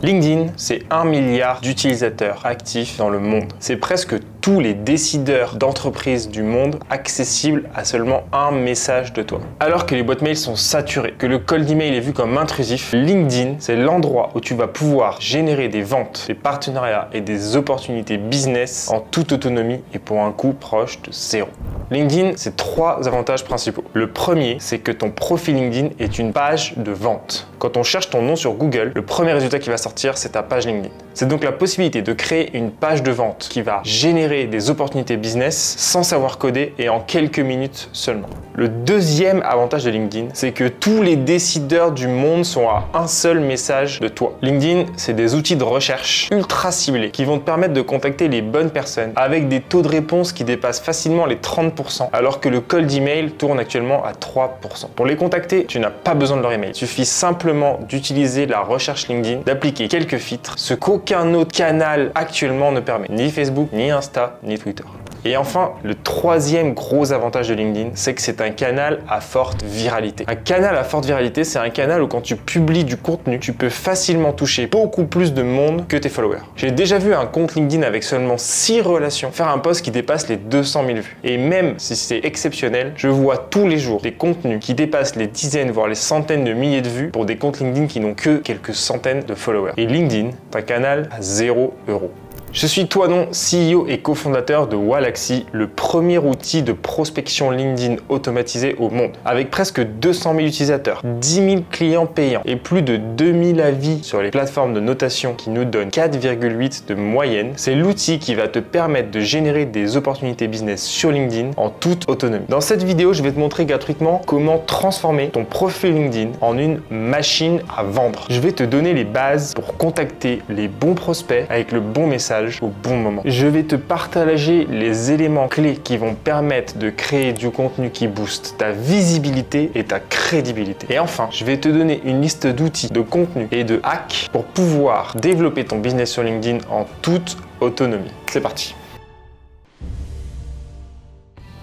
LinkedIn, c'est 1 milliard d'utilisateurs actifs dans le monde. C'est presque tous les décideurs d'entreprises du monde accessibles à seulement un message de toi. Alors que les boîtes mail sont saturées, que le cold email est vu comme intrusif, LinkedIn, c'est l'endroit où tu vas pouvoir générer des ventes, des partenariats et des opportunités business en toute autonomie et pour un coût proche de zéro. LinkedIn, c'est 3 avantages principaux. Le premier, c'est que ton profil LinkedIn est une page de vente. Quand on cherche ton nom sur Google, le premier résultat qui va sortir, c'est ta page LinkedIn. C'est donc la possibilité de créer une page de vente qui va générer des opportunités business sans savoir coder et en quelques minutes seulement. Le deuxième avantage de LinkedIn, c'est que tous les décideurs du monde sont à un seul message de toi. LinkedIn, c'est des outils de recherche ultra ciblés qui vont te permettre de contacter les bonnes personnes avec des taux de réponse qui dépassent facilement les 30%, alors que le cold email tourne actuellement à 3%. Pour les contacter, tu n'as pas besoin de leur email. Il suffit simplement d'utiliser la recherche LinkedIn, d'appliquer quelques filtres, ce qu'aucun autre canal actuellement ne permet. Ni Facebook, ni Insta, ni Twitter. Et enfin, le troisième gros avantage de LinkedIn, c'est que c'est un canal à forte viralité. Un canal à forte viralité, c'est un canal où quand tu publies du contenu, tu peux facilement toucher beaucoup plus de monde que tes followers. J'ai déjà vu un compte LinkedIn avec seulement 6 relations faire un post qui dépasse les 200 000 vues. Et même si c'est exceptionnel, je vois tous les jours des contenus qui dépassent les dizaines, voire les centaines de milliers de vues pour des comptes LinkedIn qui n'ont que quelques centaines de followers. Et LinkedIn, c'est un canal à 0 €. Je suis Toinon, CEO et cofondateur de Wallaxy, le premier outil de prospection LinkedIn automatisé au monde. Avec presque 200 000 utilisateurs, 10 000 clients payants et plus de 2000 avis sur les plateformes de notation qui nous donnent 4,8 de moyenne, c'est l'outil qui va te permettre de générer des opportunités business sur LinkedIn en toute autonomie. Dans cette vidéo, je vais te montrer gratuitement comment transformer ton profil LinkedIn en une machine à vendre. Je vais te donner les bases pour contacter les bons prospects avec le bon message au bon moment. Je vais te partager les éléments clés qui vont permettre de créer du contenu qui booste ta visibilité et ta crédibilité. Et enfin, je vais te donner une liste d'outils, de contenus et de hacks pour pouvoir développer ton business sur LinkedIn en toute autonomie. C'est parti.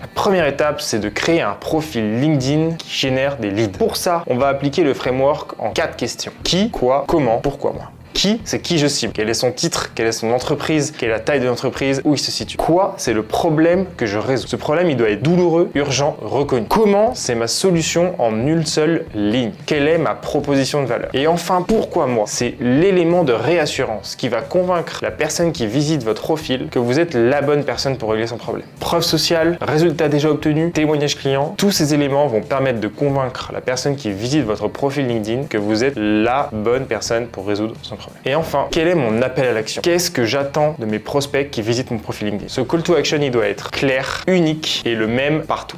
La première étape, c'est de créer un profil LinkedIn qui génère des leads. Pour ça, on va appliquer le framework en 4 questions. Qui, quoi, comment, pourquoi moi. Qui, c'est qui je cible. Quel est son titre, quelle est son entreprise, quelle est la taille de l'entreprise, où il se situe. Quoi, c'est le problème que je résous. Ce problème, il doit être douloureux, urgent, reconnu. Comment, c'est ma solution en une seule ligne. Quelle est ma proposition de valeur. Et enfin, pourquoi moi, c'est l'élément de réassurance qui va convaincre la personne qui visite votre profil que vous êtes la bonne personne pour régler son problème. Preuve sociale, résultat déjà obtenu, témoignage client, tous ces éléments vont permettre de convaincre la personne qui visite votre profil LinkedIn que vous êtes la bonne personne pour résoudre son problème. Et enfin, quel est mon appel à l'action? Qu'est-ce que j'attends de mes prospects qui visitent mon profil LinkedIn? Ce call to action, il doit être clair, unique et le même partout.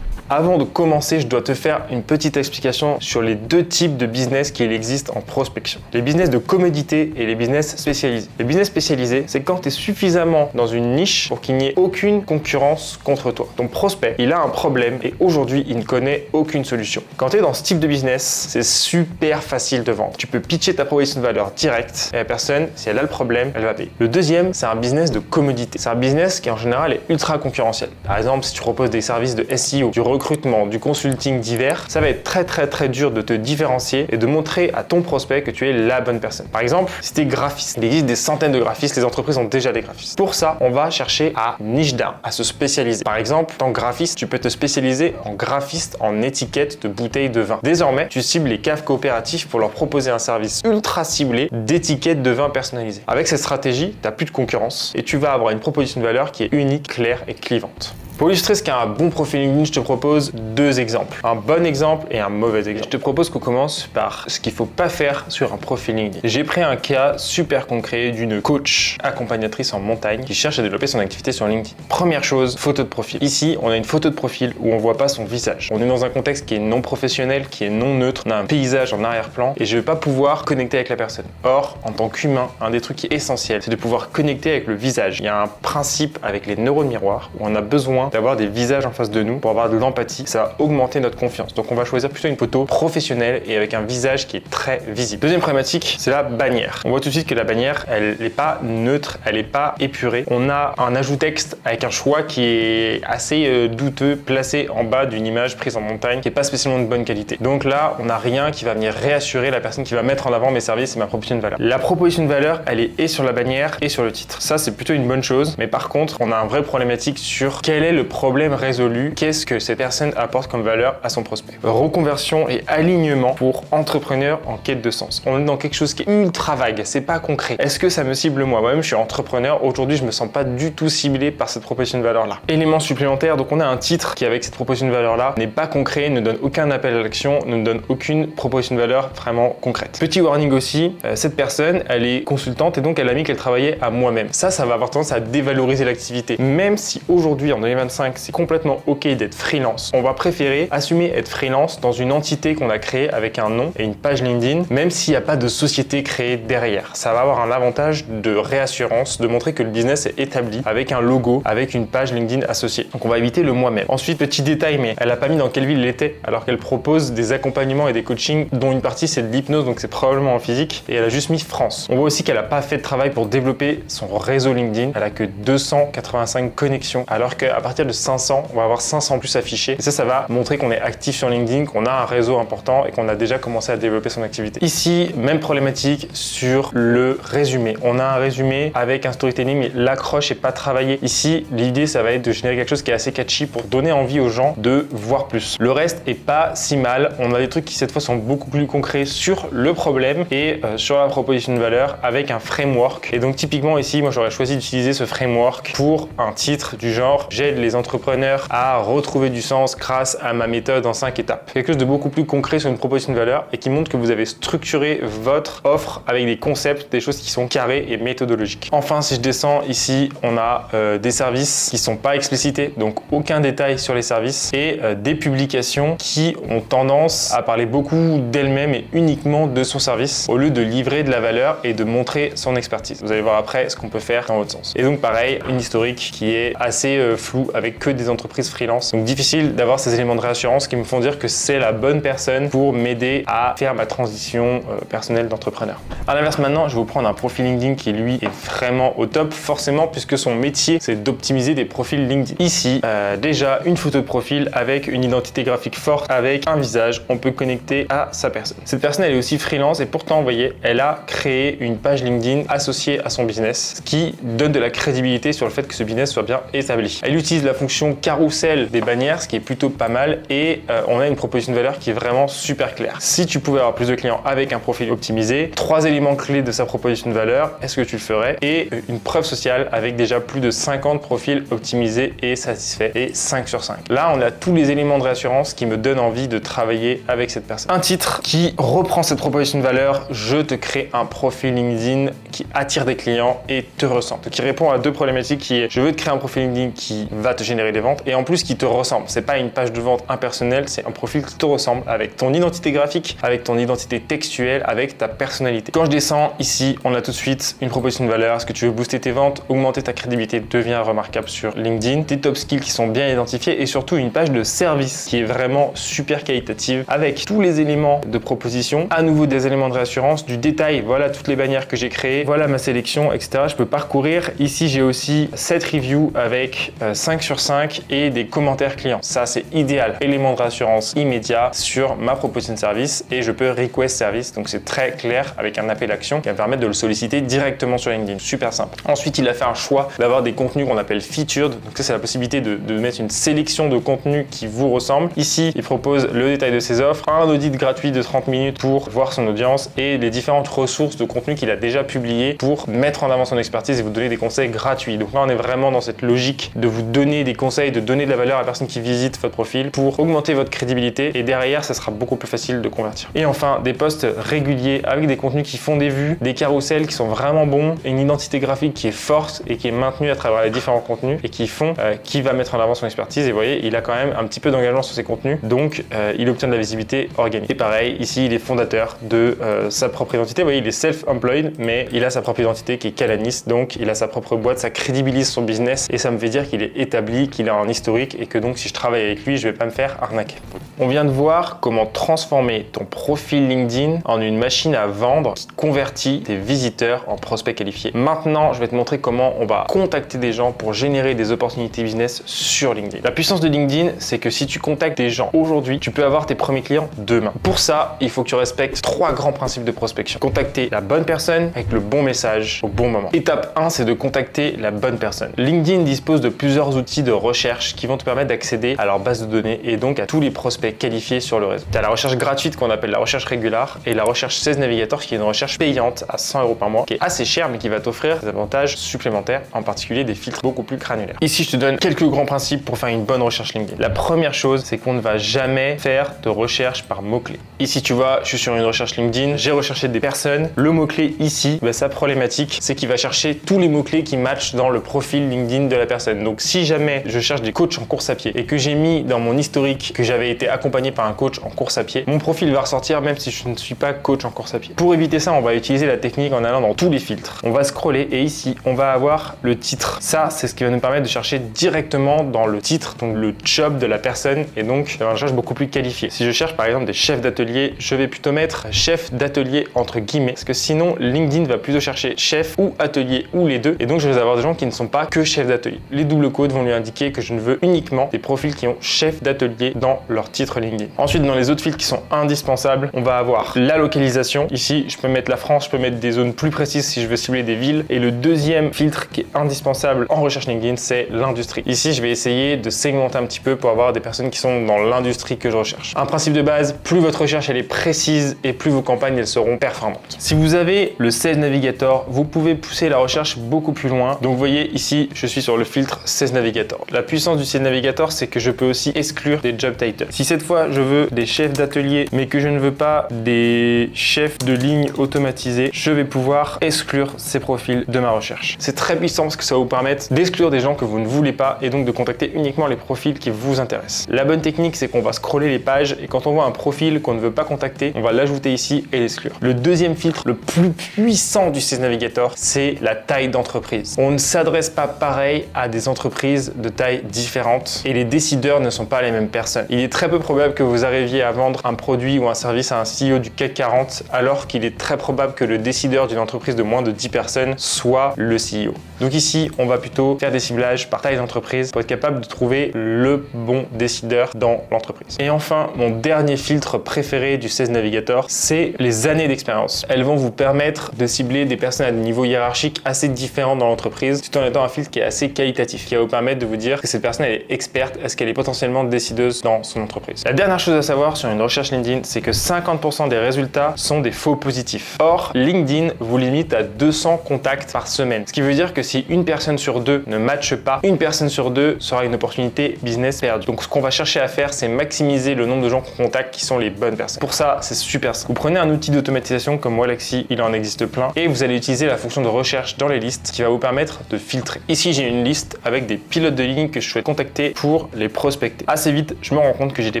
Avant de commencer, je dois te faire une petite explication sur les 2 types de business qu'il existe en prospection. Les business de commodité et les business spécialisés. Les business spécialisés, c'est quand tu es suffisamment dans une niche pour qu'il n'y ait aucune concurrence contre toi. Ton prospect, il a un problème et aujourd'hui, il ne connaît aucune solution. Quand tu es dans ce type de business, c'est super facile de vendre. Tu peux pitcher ta proposition de valeur directe et la personne, si elle a le problème, elle va payer. Le deuxième, c'est un business de commodité. C'est un business qui en général est ultra concurrentiel. Par exemple, si tu proposes des services de SEO, du recrutement, du consulting divers, ça va être très dur de te différencier et de montrer à ton prospect que tu es la bonne personne. Par exemple, si tu es graphiste, il existe des centaines de graphistes, les entreprises ont déjà des graphistes. Pour ça, on va chercher à niche down, à se spécialiser. Par exemple, en tant que graphiste, tu peux te spécialiser en graphiste en étiquette de bouteilles de vin. Désormais, tu cibles les caves coopératifs pour leur proposer un service ultra ciblé d'étiquettes de vin personnalisées. Avec cette stratégie, tu n'as plus de concurrence et tu vas avoir une proposition de valeur qui est unique, claire et clivante. Pour illustrer ce qu'est un bon profil LinkedIn, je te propose 2 exemples. Un bon exemple et un mauvais exemple. Je te propose qu'on commence par ce qu'il ne faut pas faire sur un profil LinkedIn. J'ai pris un cas super concret d'une coach accompagnatrice en montagne qui cherche à développer son activité sur LinkedIn. Première chose, photo de profil. Ici, on a une photo de profil où on ne voit pas son visage. On est dans un contexte qui est non professionnel, qui est non neutre. On a un paysage en arrière-plan et je ne vais pas pouvoir connecter avec la personne. Or, en tant qu'humain, un des trucs qui est essentiel, c'est de pouvoir connecter avec le visage. Il y a un principe avec les neurones miroirs où on a besoin besoin d'avoir des visages en face de nous pour avoir de l'empathie. Ça va augmenter notre confiance. Donc on va choisir plutôt une photo professionnelle et avec un visage qui est très visible. Deuxième problématique, c'est la bannière. On voit tout de suite que la bannière, elle n'est pas neutre, elle n'est pas épurée. On a un ajout texte avec un choix qui est assez douteux, placé en bas d'une image prise en montagne, qui n'est pas spécialement de bonne qualité. Donc là, on n'a rien qui va venir réassurer la personne qui va mettre en avant mes services et ma proposition de valeur. La proposition de valeur, elle est et sur la bannière et sur le titre. Ça, c'est plutôt une bonne chose. Mais par contre, on a un vrai problématique sur quel est le problème résolu, qu'est-ce que ces personnes apportent comme valeur à son prospect. Reconversion et alignement pour entrepreneurs en quête de sens. On est dans quelque chose qui est ultra vague, c'est pas concret. Est-ce que ça me cible moi? Moi-même, je suis entrepreneur. Aujourd'hui, je me sens pas du tout ciblé par cette proposition de valeur-là. Élément supplémentaire, donc on a un titre qui, avec cette proposition de valeur-là, n'est pas concret, ne donne aucun appel à l'action, ne donne aucune proposition de valeur vraiment concrète. Petit warning aussi, cette personne, elle est consultante et donc elle a mis qu'elle travaillait à moi-même. Ça va avoir tendance à dévaloriser l'activité. Même si aujourd'hui, en 2025, c'est complètement ok d'être freelance, on va préférer assumer être freelance dans une entité qu'on a créée avec un nom et une page LinkedIn, même s'il n'y a pas de société créée derrière. Ça va avoir un avantage de réassurance, de montrer que le business est établi avec un logo, avec une page LinkedIn associée. Donc on va éviter le moi-même. Ensuite, petit détail, mais elle n'a pas mis dans quelle ville elle était, alors qu'elle propose des accompagnements et des coachings dont une partie c'est de l'hypnose, donc c'est probablement en physique, et elle a juste mis France. On voit aussi qu'elle n'a pas fait de travail pour développer son réseau LinkedIn. Elle a que 285 connexions, alors qu'à partir de 500, on va avoir 500 plus affichés. Et ça va montrer qu'on est actif sur LinkedIn, qu'on a un réseau important et qu'on a déjà commencé à développer son activité. Ici, même problématique sur le résumé. On a un résumé avec un storytelling, mais l'accroche n'est pas travaillée. Ici, l'idée, ça va être de générer quelque chose qui est assez catchy pour donner envie aux gens de voir plus. Le reste est pas si mal. On a des trucs qui cette fois sont beaucoup plus concrets sur le problème et sur la proposition de valeur avec un framework. Et donc typiquement ici, moi j'aurais choisi d'utiliser ce framework pour un titre du genre j'aide les entrepreneurs à retrouver du sens grâce à ma méthode en 5 étapes. Quelque chose de beaucoup plus concret sur une proposition de valeur et qui montre que vous avez structuré votre offre avec des concepts, des choses qui sont carrées et méthodologiques. Enfin, si je descends ici, on a des services qui sont pas explicités, donc aucun détail sur les services et des publications qui ont tendance à parler beaucoup d'elle-même et uniquement de son service au lieu de livrer de la valeur et de montrer son expertise. Vous allez voir après ce qu'on peut faire dans l'autre sens. Et donc pareil, une historique qui est assez floue avec que des entreprises freelance. Donc difficile d'avoir ces éléments de réassurance qui me font dire que c'est la bonne personne pour m'aider à faire ma transition personnelle d'entrepreneur. À l'inverse maintenant, je vais vous prendre un profil LinkedIn qui lui est vraiment au top, forcément puisque son métier c'est d'optimiser des profils LinkedIn. Ici, déjà une photo de profil avec une identité graphique forte, avec un visage, on peut connecter à sa personne. Cette personne elle est aussi freelance et pourtant vous voyez, elle a créé une page LinkedIn associée à son business, ce qui donne de la crédibilité sur le fait que ce business soit bien établi. Elle utilise la fonction carrousel des bannières, ce qui est plutôt pas mal et on a une proposition de valeur qui est vraiment super claire. Si tu pouvais avoir plus de clients avec un profil optimisé, 3 éléments clés de sa proposition de valeur, est-ce que tu le ferais? Et une preuve sociale avec déjà plus de 50 profils optimisés et satisfaits et 5 sur 5. Là, on a tous les éléments de réassurance qui me donnent envie de travailler avec cette personne. Un titre qui reprend cette proposition de valeur, je te crée un profil LinkedIn qui attire des clients et te ressemble. Donc, qui répond à deux problématiques qui est, je veux te créer un profil LinkedIn qui va te générer des ventes et en plus qui te ressemble. C'est pas une page de vente impersonnelle, c'est un profil qui te ressemble avec ton identité graphique, avec ton identité textuelle, avec ta personnalité. Quand je descends ici, on a tout de suite une proposition de valeur. Est-ce que tu veux booster tes ventes, augmenter ta crédibilité, deviens remarquable sur LinkedIn, tes top skills qui sont bien identifiés et surtout une page de service qui est vraiment super qualitative avec tous les éléments de proposition, à nouveau des éléments de réassurance, du détail, voilà toutes les bannières que j'ai créées, voilà ma sélection, etc. Je peux parcourir. Ici, j'ai aussi 7 reviews avec 5 sur 5 et des commentaires clients. Ça, c'est idéal. Élément de réassurance immédiat sur ma proposition de service et je peux request service. Donc, c'est très clair avec un appel action qui va me permettre de le solliciter directement sur LinkedIn. Super simple. Ensuite, il a fait un choix d'avoir des contenus qu'on appelle featured. Donc, ça, c'est la possibilité de mettre une sélection de contenus qui vous ressemblent. Ici, il propose le détail de ses offres, un audit gratuit de 30 minutes pour voir son audience et les différentes ressources de contenu qu'il a déjà publiées pour mettre en avant son expertise et vous donner des conseils gratuits. Donc là, on est vraiment dans cette logique de vous donner des conseils, de donner de la valeur à la personne qui visite votre profil pour augmenter votre crédibilité et derrière, ça sera beaucoup plus facile de convertir. Et enfin, des posts réguliers avec des contenus qui font des vues, des carousels qui sont vraiment bons, une identité graphique qui est forte et qui est maintenue à travers les différents contenus et qui font qui va mettre en avant son expertise. Et vous voyez, il a quand même un petit peu d'engagement sur ses contenus, donc il obtient de la visibilité organique. Et pareil, ici, il est fondateur de sa propre identité. Vous voyez, il est self-employed, mais il a sa propre identité qui est Calanis, donc il a sa propre boîte, ça crédibilise son business et ça me fait dire qu'il est établi établi, qu'il a un historique et que donc si je travaille avec lui, je vais pas me faire arnaquer. On vient de voir comment transformer ton profil LinkedIn en une machine à vendre qui convertit tes visiteurs en prospects qualifiés. Maintenant, je vais te montrer comment on va contacter des gens pour générer des opportunités business sur LinkedIn. La puissance de LinkedIn, c'est que si tu contactes des gens aujourd'hui, tu peux avoir tes premiers clients demain. Pour ça, il faut que tu respectes 3 grands principes de prospection. Contacter la bonne personne avec le bon message au bon moment. Étape 1, c'est de contacter la bonne personne. LinkedIn dispose de plusieurs outils de recherche qui vont te permettre d'accéder à leur base de données et donc à tous les prospects qualifiés sur le réseau. Tu as la recherche gratuite qu'on appelle la recherche régulière et la recherche 16 Navigator qui est une recherche payante à 100 € par mois, qui est assez chère mais qui va t'offrir des avantages supplémentaires, en particulier des filtres beaucoup plus granulaires. Ici, je te donne quelques grands principes pour faire une bonne recherche LinkedIn. La première chose, c'est qu'on ne va jamais faire de recherche par mots-clés. Ici, tu vois, je suis sur une recherche LinkedIn, j'ai recherché des personnes. Le mot-clé ici, sa problématique, c'est qu'il va chercher tous les mots-clés qui matchent dans le profil LinkedIn de la personne. Donc, si jamais je cherche des coachs en course à pied et que j'ai mis dans mon historique que j'avais été accompagné par un coach en course à pied, mon profil va ressortir même si je ne suis pas coach en course à pied. Pour éviter ça, on va utiliser la technique en allant dans tous les filtres. On va scroller et ici, on va avoir le titre. Ça, c'est ce qui va nous permettre de chercher directement dans le titre, donc le job de la personne et donc une recherche beaucoup plus qualifiée. Si je cherche par exemple des chefs d'atelier, je vais plutôt mettre chef d'atelier entre guillemets parce que sinon LinkedIn va plutôt chercher chef ou atelier ou les deux et donc je vais avoir des gens qui ne sont pas que chefs d'atelier. Les double codes vont lui indiquer que je ne veux uniquement des profils qui ont chef d'atelier dans leur titre LinkedIn. Ensuite, dans les autres filtres qui sont indispensables, on va avoir la localisation. Ici, je peux mettre la France, je peux mettre des zones plus précises si je veux cibler des villes. Et le deuxième filtre qui est indispensable en recherche LinkedIn, c'est l'industrie. Ici, je vais essayer de segmenter un petit peu pour avoir des personnes qui sont dans l'industrie que je recherche. Un principe de base, plus votre recherche elle est précise et plus vos campagnes elles seront performantes. Si vous avez le Sales Navigator, vous pouvez pousser la recherche beaucoup plus loin. Donc vous voyez ici, je suis sur le filtre Sales Navigator. La puissance du Sales Navigator, c'est que je peux aussi exclure des job titles. Si cette fois je veux des chefs d'atelier mais que je ne veux pas des chefs de ligne automatisés, je vais pouvoir exclure ces profils de ma recherche. C'est très puissant parce que ça va vous permettre d'exclure des gens que vous ne voulez pas et donc de contacter uniquement les profils qui vous intéressent. La bonne technique, c'est qu'on va scroller les pages et quand on voit un profil qu'on ne veut pas contacter, on va l'ajouter ici et l'exclure. Le deuxième filtre le plus puissant du Sales Navigator, c'est la taille d'entreprise. On ne s'adresse pas pareil à des entreprises de taille différente et les décideurs ne sont pas les mêmes personnes. Il est très peu probable que vous arriviez à vendre un produit ou un service à un CEO du CAC 40 alors qu'il est très probable que le décideur d'une entreprise de moins de 10 personnes soit le CEO. Donc ici, on va plutôt faire des ciblages par taille d'entreprise pour être capable de trouver le bon décideur dans l'entreprise. Et enfin, mon dernier filtre préféré du Sales Navigator, c'est les années d'expérience. Elles vont vous permettre de cibler des personnes à des niveaux hiérarchiques assez différents dans l'entreprise, tout en étant un filtre qui est assez qualitatif, qui va vous permettre de vous dire que cette personne elle est experte, est-ce qu'elle est potentiellement décideuse dans son entreprise. La dernière chose à savoir sur une recherche LinkedIn, c'est que 50% des résultats sont des faux positifs. Or, LinkedIn vous limite à 200 contacts par semaine. Ce qui veut dire que si une personne sur deux ne matche pas, une personne sur deux sera une opportunité business perdue. Donc ce qu'on va chercher à faire, c'est maximiser le nombre de gens qu'on contacte qui sont les bonnes personnes. Pour ça, c'est super simple. Vous prenez un outil d'automatisation comme Wallaxy, il en existe plein, et vous allez utiliser la fonction de recherche dans les listes qui va vous permettre de filtrer. Ici, j'ai une liste avec des pilotes de ligne que je souhaite contacter pour les prospecter. Assez vite, je me rends compte que j'ai des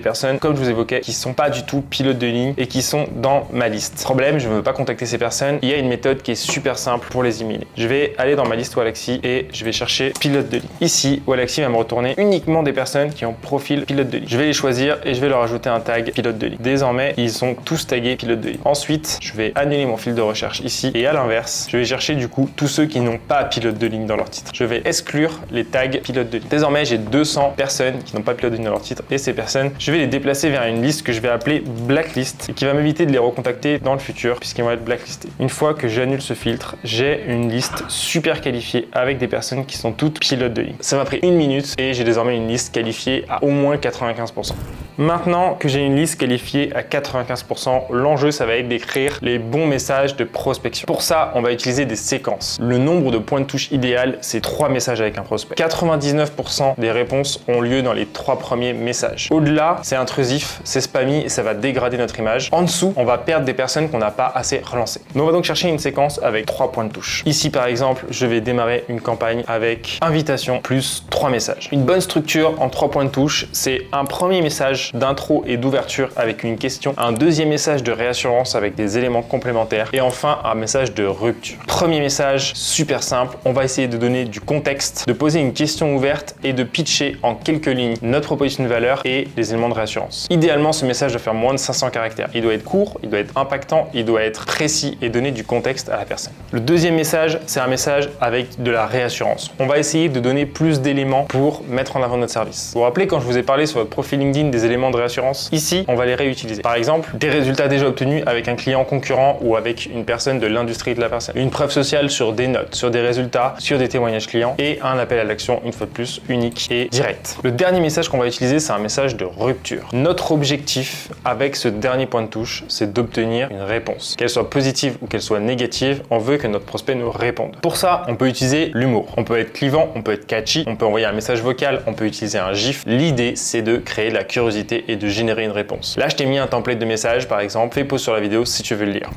personnes, comme je vous évoquais, qui sont pas du tout pilotes de ligne et qui sont dans ma liste. Problème, je ne veux pas contacter ces personnes. Il y a une méthode qui est super simple pour les éliminer. Je vais aller dans ma liste Wallaxy et je vais chercher pilote de ligne. Ici, Wallaxy va me retourner uniquement des personnes qui ont profil pilote de ligne. Je vais les choisir et je vais leur ajouter un tag pilote de ligne. Désormais, ils sont tous tagués pilote de ligne. Ensuite, je vais annuler mon fil de recherche ici et à l'inverse, je vais chercher du coup tous ceux qui n'ont pas pilote de ligne dans leur titre. Je vais exclure les tags pilote de ligne. Désormais, j'ai 200 personnes qui n'ont pas pilote de ligne dans leur titre et ces personnes, je vais les déplacer vers une liste que je vais appeler blacklist et qui va m'éviter de les recontacter dans le futur puisqu'ils vont être blacklistés. Une fois que j'annule ce filtre, j'ai une liste super qualifiée avec des personnes qui sont toutes pilotes de ligne. Ça m'a pris 1 minute et j'ai désormais une liste qualifiée à au moins 95%. Maintenant que j'ai une liste qualifiée à 95%, l'enjeu ça va être d'écrire les bons messages de prospection. Pour ça, on va utiliser des séquences. Le nombre de points de touche idéal, c'est 3 messages avec un prospect. 99% des réponses ont lieu dans les 3 premiers messages. Au-delà, c'est intrusif, c'est spammy et ça va dégrader notre image. En dessous, on va perdre des personnes qu'on n'a pas assez relancées. Donc on va donc chercher une séquence avec 3 points de touche. Ici par exemple, je vais démarrer une campagne avec invitation plus 3 messages. Une bonne structure en 3 points de touche, c'est un premier message d'intro et d'ouverture avec une question, un deuxième message de réassurance avec des éléments complémentaires et enfin un message de rupture. Premier message, super simple, on va essayer de donner du contexte, de poser une question questions ouvertes et de pitcher en quelques lignes notre proposition de valeur et les éléments de réassurance. Idéalement, ce message doit faire moins de 500 caractères. Il doit être court, il doit être impactant, il doit être précis et donner du contexte à la personne. Le deuxième message, c'est un message avec de la réassurance. On va essayer de donner plus d'éléments pour mettre en avant notre service. Vous vous rappelez quand je vous ai parlé sur votre profil LinkedIn des éléments de réassurance? Ici, on va les réutiliser. Par exemple, des résultats déjà obtenus avec un client concurrent ou avec une personne de l'industrie de la personne. Une preuve sociale sur des notes, sur des résultats, sur des témoignages clients et un appel à l'action, une fois de plus, unique et direct. Le dernier message qu'on va utiliser, c'est un message de rupture. Notre objectif avec ce dernier point de touche, c'est d'obtenir une réponse. Qu'elle soit positive ou qu'elle soit négative, on veut que notre prospect nous réponde. Pour ça, on peut utiliser l'humour. On peut être clivant, on peut être catchy, on peut envoyer un message vocal, on peut utiliser un GIF. L'idée, c'est de créer de la curiosité et de générer une réponse. Là, je t'ai mis un template de message, par exemple. Fais pause sur la vidéo si tu veux le lire.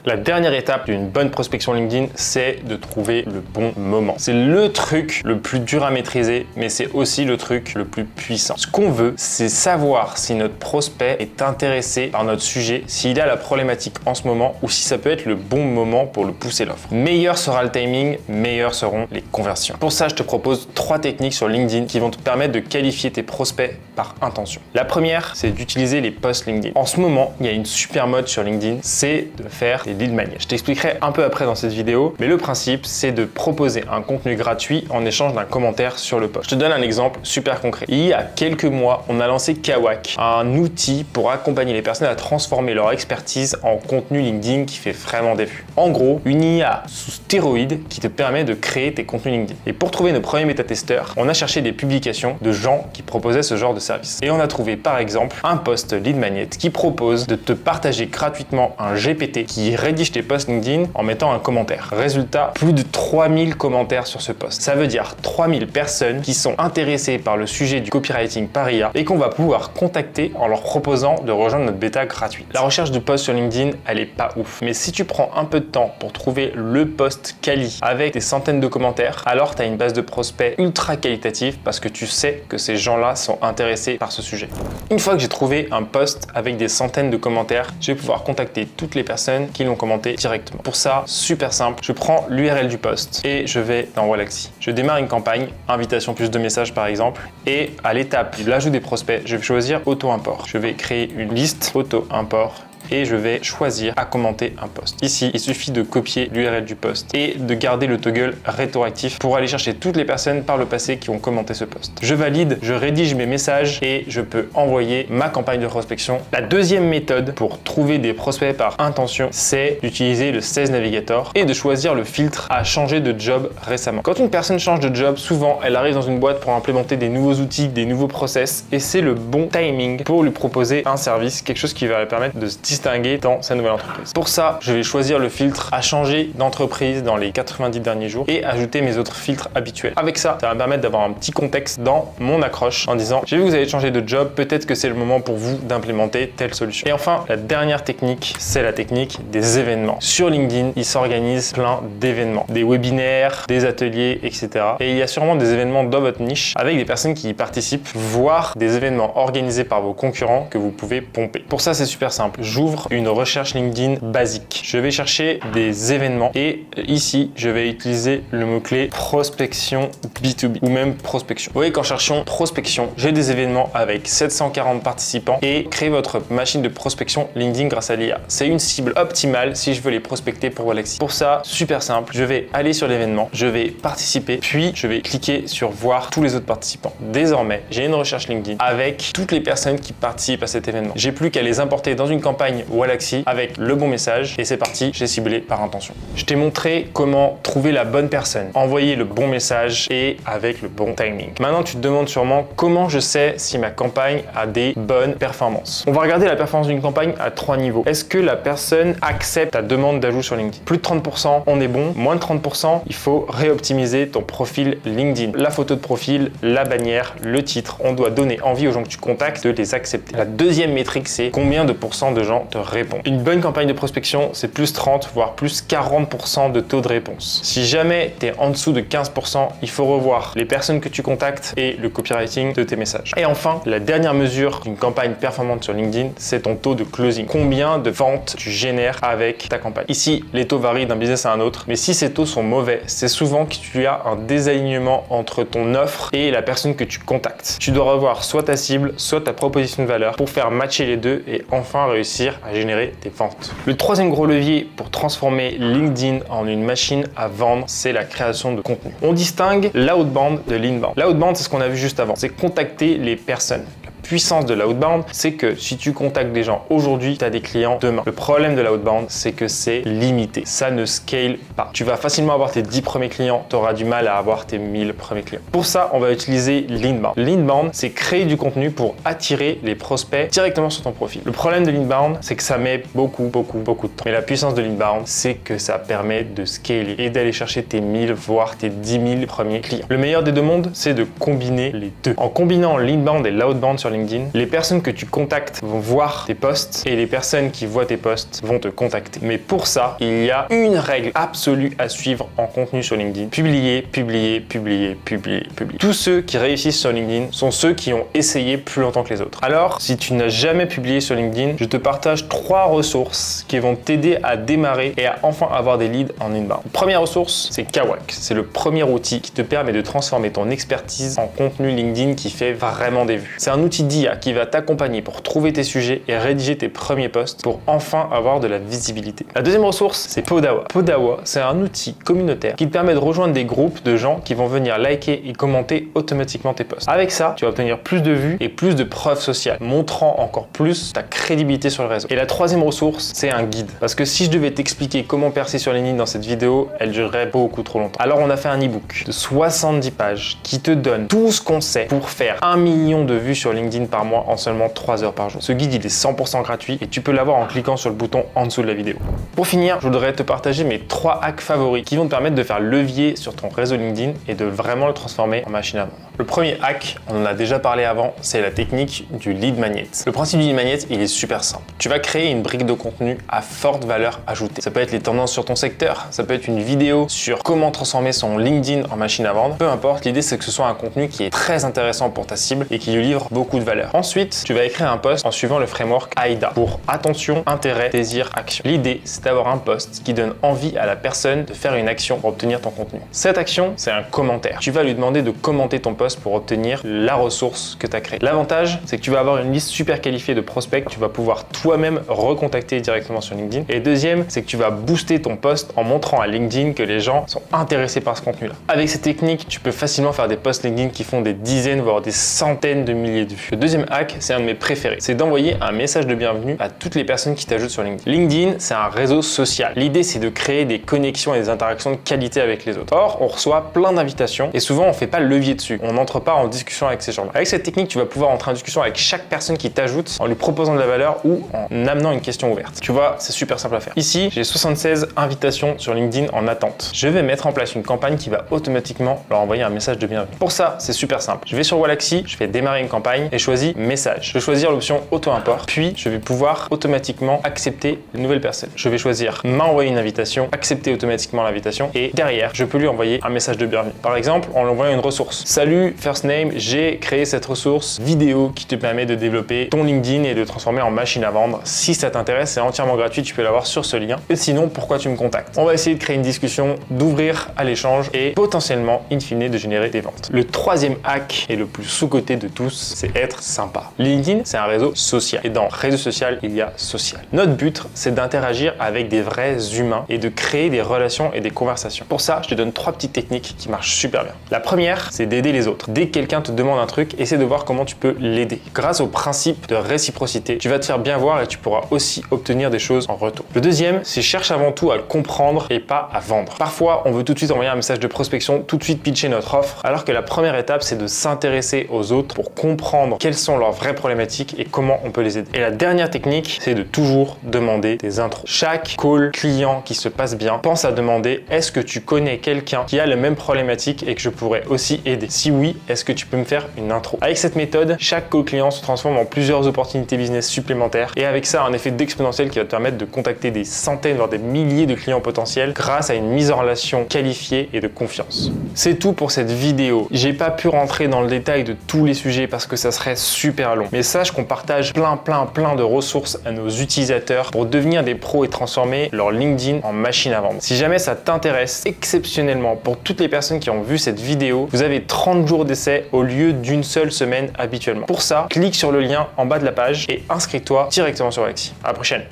La dernière étape d'une bonne prospection LinkedIn, c'est de trouver le bon moment. C'est le truc le plus dur à maîtriser, mais c'est aussi le truc le plus puissant. Ce qu'on veut, c'est savoir si notre prospect est intéressé par notre sujet, s'il a la problématique en ce moment ou si ça peut être le bon moment pour le pousser l'offre. Meilleur sera le timing, meilleurs seront les conversions. Pour ça, je te propose 3 techniques sur LinkedIn qui vont te permettre de qualifier tes prospects par intention. La première, c'est d'utiliser les posts LinkedIn. En ce moment, il y a une super mode sur LinkedIn, c'est de faire des lead magnets. Je t'expliquerai un peu après dans cette vidéo, mais le principe, c'est de proposer un contenu gratuit en échange d'un commentaire sur le post. Je te donne un exemple super concret. Il y a quelques mois, on a lancé Kawak, un outil pour accompagner les personnes à transformer leur expertise en contenu LinkedIn qui fait vraiment des vues. En gros, une IA sous stéroïdes qui te permet de créer tes contenus LinkedIn. Et pour trouver nos premiers bêta-testeurs, on a cherché des publications de gens qui proposaient ce genre de service. Et on a trouvé par exemple un post lead magnet qui propose de te partager gratuitement un GPT qui rédige tes posts LinkedIn en mettant un commentaire. Résultat, plus de 3000 commentaires sur ce post. Ça veut dire 3000 personnes qui sont intéressées par le sujet du copywriting par IA et qu'on va pouvoir contacter en leur proposant de rejoindre notre bêta gratuite. La recherche de posts sur LinkedIn, elle est pas ouf. Mais si tu prends un peu de temps pour trouver le post quali avec des centaines de commentaires, alors tu as une base de prospects ultra qualitative parce que tu sais que ces gens-là sont intéressés par ce sujet. Une fois que j'ai trouvé un post avec des centaines de commentaires, je vais pouvoir contacter toutes les personnes qui l'ont commenté directement. Pour ça, super simple, je prends l'URL du post et je vais dans Wallaxy. Je démarre une campagne, invitation plus de messages par exemple, et à l'étape de l'ajout des prospects, je vais choisir auto-import. Je vais créer une liste auto-import et je vais choisir à commenter un post. Ici, il suffit de copier l'URL du post et de garder le toggle rétroactif pour aller chercher toutes les personnes par le passé qui ont commenté ce post. Je valide, je rédige mes messages et je peux envoyer ma campagne de prospection. La deuxième méthode pour trouver des prospects par intention, c'est d'utiliser le Sales Navigator et de choisir le filtre à changer de job récemment. Quand une personne change de job, souvent, elle arrive dans une boîte pour implémenter des nouveaux outils, des nouveaux process et c'est le bon timing pour lui proposer un service, quelque chose qui va lui permettre de se distinguer dans sa nouvelle entreprise. Pour ça, je vais choisir le filtre à changer d'entreprise dans les 90 derniers jours et ajouter mes autres filtres habituels. Avec ça, ça va me permettre d'avoir un petit contexte dans mon accroche en disant j'ai vu que vous avez changé de job, peut-être que c'est le moment pour vous d'implémenter telle solution. Et enfin, la dernière technique, c'est la technique des événements. Sur LinkedIn, il s'organise plein d'événements, des webinaires, des ateliers, etc. Et il y a sûrement des événements dans votre niche avec des personnes qui y participent, voire des événements organisés par vos concurrents que vous pouvez pomper. Pour ça, c'est super simple. J'ouvre une recherche LinkedIn basique. Je vais chercher des événements et ici, je vais utiliser le mot-clé prospection B2B ou même prospection. Vous voyez qu'en cherchant prospection, j'ai des événements avec 740 participants et créer votre machine de prospection LinkedIn grâce à l'IA. C'est une cible optimale si je veux les prospecter pour Wallaxy. Pour ça, super simple, je vais aller sur l'événement, je vais participer, puis je vais cliquer sur voir tous les autres participants. Désormais, j'ai une recherche LinkedIn avec toutes les personnes qui participent à cet événement. J'ai plus qu'à les importer dans une campagne Wallaxy avec le bon message et c'est parti, j'ai ciblé par intention. Je t'ai montré comment trouver la bonne personne, envoyer le bon message et avec le bon timing. Maintenant, tu te demandes sûrement comment je sais si ma campagne a des bonnes performances. On va regarder la performance d'une campagne à 3 niveaux. Est-ce que la personne accepte ta demande d'ajout sur LinkedIn? Plus de 30%, on est bon. Moins de 30%, il faut réoptimiser ton profil LinkedIn. La photo de profil, la bannière, le titre. On doit donner envie aux gens que tu contactes de les accepter. La deuxième métrique, c'est combien de pourcents de gens gens te répondent. Une bonne campagne de prospection, c'est plus 30, voire plus 40% de taux de réponse. Si jamais tu es en dessous de 15%, il faut revoir les personnes que tu contactes et le copywriting de tes messages. Et enfin, la dernière mesure d'une campagne performante sur LinkedIn, c'est ton taux de closing. Combien de ventes tu génères avec ta campagne. Ici, les taux varient d'un business à un autre, mais si ces taux sont mauvais, c'est souvent que tu as un désalignement entre ton offre et la personne que tu contactes. Tu dois revoir soit ta cible, soit ta proposition de valeur pour faire matcher les deux et enfin réussir à générer des ventes. Le troisième gros levier pour transformer LinkedIn en une machine à vendre, c'est la création de contenu. On distingue l'outbound de l'inbound. L'outbound, c'est ce qu'on a vu juste avant, c'est contacter les personnes. Puissance de l'outbound, c'est que si tu contactes des gens aujourd'hui, tu as des clients demain. Le problème de l'outbound, c'est que c'est limité. Ça ne scale pas. Tu vas facilement avoir tes 10 premiers clients, tu auras du mal à avoir tes 1000 premiers clients. Pour ça, on va utiliser l'inbound. L'inbound, c'est créer du contenu pour attirer les prospects directement sur ton profil. Le problème de l'inbound, c'est que ça met beaucoup de temps. Mais la puissance de l'inbound, c'est que ça permet de scaler et d'aller chercher tes 1000, voire tes 10 000 premiers clients. Le meilleur des deux mondes, c'est de combiner les deux. En combinant l'inbound et l'outbound sur LinkedIn, les personnes que tu contactes vont voir tes posts et les personnes qui voient tes posts vont te contacter. Mais pour ça, il y a une règle absolue à suivre en contenu sur LinkedIn. Publier, publier, publier, publier, publier. Tous ceux qui réussissent sur LinkedIn sont ceux qui ont essayé plus longtemps que les autres. Alors, si tu n'as jamais publié sur LinkedIn, je te partage 3 ressources qui vont t'aider à démarrer et à enfin avoir des leads en inbound. Première ressource, c'est Kawak. C'est le premier outil qui te permet de transformer ton expertise en contenu LinkedIn qui fait vraiment des vues. C'est un outil d'IA qui va t'accompagner pour trouver tes sujets et rédiger tes premiers posts pour enfin avoir de la visibilité. La deuxième ressource, c'est Podawa. Podawa, c'est un outil communautaire qui te permet de rejoindre des groupes de gens qui vont venir liker et commenter automatiquement tes posts. Avec ça, tu vas obtenir plus de vues et plus de preuves sociales, montrant encore plus ta crédibilité sur le réseau. Et la troisième ressource, c'est un guide. Parce que si je devais t'expliquer comment percer sur LinkedIn dans cette vidéo, elle durerait beaucoup trop longtemps. Alors on a fait un e-book de 70 pages qui te donne tout ce qu'on sait pour faire 1 million de vues sur LinkedIn par mois en seulement 3 heures par jour. Ce guide, il est 100% gratuit et tu peux l'avoir en cliquant sur le bouton en dessous de la vidéo. Pour finir, je voudrais te partager mes 3 hacks favoris qui vont te permettre de faire levier sur ton réseau LinkedIn et de vraiment le transformer en machine à vendre. Le premier hack, on en a déjà parlé avant, c'est la technique du lead magnet. Le principe du lead magnet, il est super simple. Tu vas créer une brique de contenu à forte valeur ajoutée. Ça peut être les tendances sur ton secteur, ça peut être une vidéo sur comment transformer son LinkedIn en machine à vendre. Peu importe, l'idée c'est que ce soit un contenu qui est très intéressant pour ta cible et qui lui livre beaucoup de valeur. Ensuite, tu vas écrire un post en suivant le framework AIDA pour attention, intérêt, désir, action. L'idée, c'est d'avoir un post qui donne envie à la personne de faire une action pour obtenir ton contenu. Cette action, c'est un commentaire. Tu vas lui demander de commenter ton post pour obtenir la ressource que tu as créée. L'avantage, c'est que tu vas avoir une liste super qualifiée de prospects que tu vas pouvoir toi-même recontacter directement sur LinkedIn. Et deuxième, c'est que tu vas booster ton post en montrant à LinkedIn que les gens sont intéressés par ce contenu-là. Avec ces techniques, tu peux facilement faire des posts LinkedIn qui font des dizaines, voire des centaines de milliers de vues. Le deuxième hack, c'est un de mes préférés. C'est d'envoyer un message de bienvenue à toutes les personnes qui t'ajoutent sur LinkedIn. LinkedIn, c'est un réseau social. L'idée, c'est de créer des connexions et des interactions de qualité avec les autres. Or, on reçoit plein d'invitations et souvent, on fait pas le levier dessus. On n'entre pas en discussion avec ces gens-là. Avec cette technique, tu vas pouvoir entrer en discussion avec chaque personne qui t'ajoute en lui proposant de la valeur ou en amenant une question ouverte. Tu vois, c'est super simple à faire. Ici, j'ai 76 invitations sur LinkedIn en attente. Je vais mettre en place une campagne qui va automatiquement leur envoyer un message de bienvenue. Pour ça, c'est super simple. Je vais sur Wallaxy, je vais démarrer une campagne et je choisis message. Je vais choisir l'option auto-import, puis je vais pouvoir automatiquement accepter une nouvelle personne. Je vais choisir m'envoyer une invitation, accepter automatiquement l'invitation et derrière, je peux lui envoyer un message de bienvenue. Par exemple, en lui envoyant une ressource. Salut, first name, j'ai créé cette ressource vidéo qui te permet de développer ton LinkedIn et de transformer en machine à vendre. Si ça t'intéresse, c'est entièrement gratuit, tu peux l'avoir sur ce lien. Et sinon, pourquoi tu me contactes? On va essayer de créer une discussion, d'ouvrir à l'échange et potentiellement, in fine, de générer des ventes. Le troisième hack et le plus sous-coté de tous, c'est être sympa. LinkedIn, c'est un réseau social. Et dans réseau social, il y a social. Notre but, c'est d'interagir avec des vrais humains et de créer des relations et des conversations. Pour ça, je te donne 3 petites techniques qui marchent super bien. La première, c'est d'aider les autres. Dès que quelqu'un te demande un truc, essaie de voir comment tu peux l'aider. Grâce au principe de réciprocité, tu vas te faire bien voir et tu pourras aussi obtenir des choses en retour. Le deuxième, c'est cherche avant tout à le comprendre et pas à vendre. Parfois, on veut tout de suite envoyer un message de prospection, tout de suite pitcher notre offre, alors que la première étape, c'est de s'intéresser aux autres pour comprendre comprendre quelles sont leurs vraies problématiques et comment on peut les aider. Et la dernière technique, c'est de toujours demander des intros. Chaque call client qui se passe bien, pense à demander est-ce que tu connais quelqu'un qui a la même problématique et que je pourrais aussi aider? Si oui, est-ce que tu peux me faire une intro? Avec cette méthode, chaque call client se transforme en plusieurs opportunités business supplémentaires et avec ça, un effet d'exponentiel qui va te permettre de contacter des centaines, voire des milliers de clients potentiels grâce à une mise en relation qualifiée et de confiance. C'est tout pour cette vidéo. J'ai pas pu rentrer dans le détail de tous les sujets parce que ça serait super long. Mais sache qu'on partage plein de ressources à nos utilisateurs pour devenir des pros et transformer leur LinkedIn en machine à vendre. Si jamais ça t'intéresse, exceptionnellement, pour toutes les personnes qui ont vu cette vidéo, vous avez 30 jours d'essai au lieu d'une seule semaine habituellement. Pour ça, clique sur le lien en bas de la page et inscris-toi directement sur Alexis. À la prochaine.